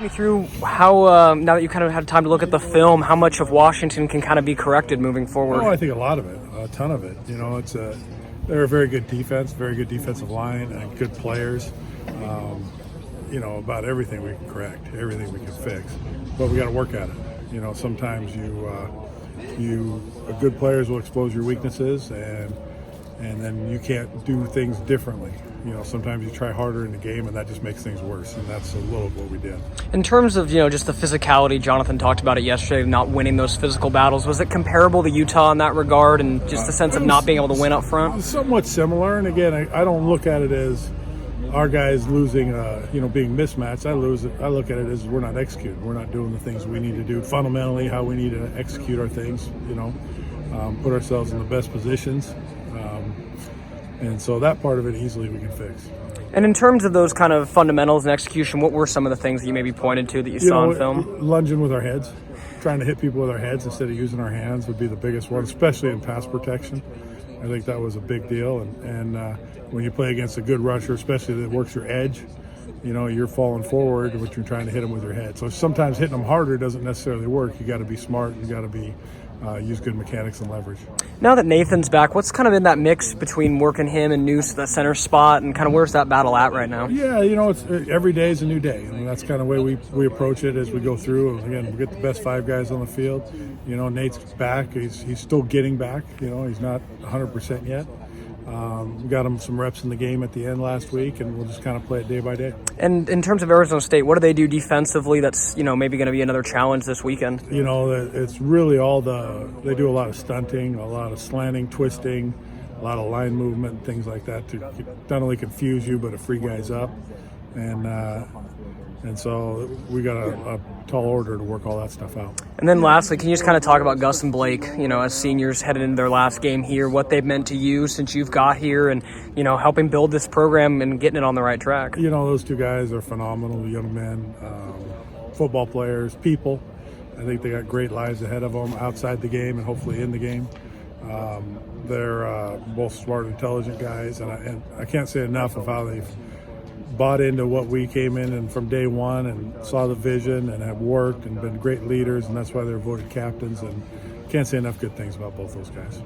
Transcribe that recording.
me through how, now that you kind of had time to look at the film, how much of Washington can kind of be corrected moving forward? Oh, I think a lot of it, a ton of it. You know, they're a very good defense, very good defensive line, and good players. You know, about everything we can correct, everything we can fix, but we got to work at it. You know, sometimes good players will expose your weaknesses, and then you can't do things differently. You know, sometimes you try harder in the game, and that just makes things worse, and that's a little of what we did. In terms of, just the physicality, Jonathan talked about it yesterday, not winning those physical battles. Was it comparable to Utah in that regard, and just the sense of not being able to win up front? Somewhat similar, and again, I don't look at it as our guys losing, being mismatched. I look at it as we're not executing. We're not doing the things we need to do fundamentally, how we need to execute our things, put ourselves in the best positions. And so that part of it easily we can fix. And in terms of those kind of fundamentals and execution, what were some of the things that you maybe pointed to that you saw in film? Lunging with our heads, trying to hit people with our heads instead of using our hands would be the biggest one, especially in pass protection. I think that was a big deal. And when you play against a good rusher, especially that works your edge, you're falling forward, but you're trying to hit them with your head. So sometimes hitting them harder doesn't necessarily work. You got to be smart. You got to use good mechanics and leverage. Now that Nathan's back, what's kind of in that mix between working him and Noose, that center spot, and kind of where's that battle at right now? Yeah, it's every day is a new day. I mean, that's kind of the way we approach it as we go through. Again, we get the best 5 guys on the field. Nate's back. He's still getting back. He's not 100% yet. We got him some reps in the game at the end last week, and we'll just kind of play it day by day. And in terms of Arizona State, what do they do defensively that's, maybe going to be another challenge this weekend? It's really they do a lot of stunting, a lot of slanting, twisting, a lot of line movement, things like that to not only confuse you, but to free guys up. And so we got a tall order to work all that stuff out. And then lastly, can you just kind of talk about Gus and Blake, as seniors headed into their last game here, what they've meant to you since you've got here and, helping build this program and getting it on the right track? Those 2 guys are phenomenal young men, football players, people. I think they got great lives ahead of them outside the game and hopefully in the game. They're both smart, intelligent guys, and I can't say enough of how they've bought into what we came in and from day one and saw the vision and have worked and been great leaders, and that's why they're voted captains, and can't say enough good things about both those guys.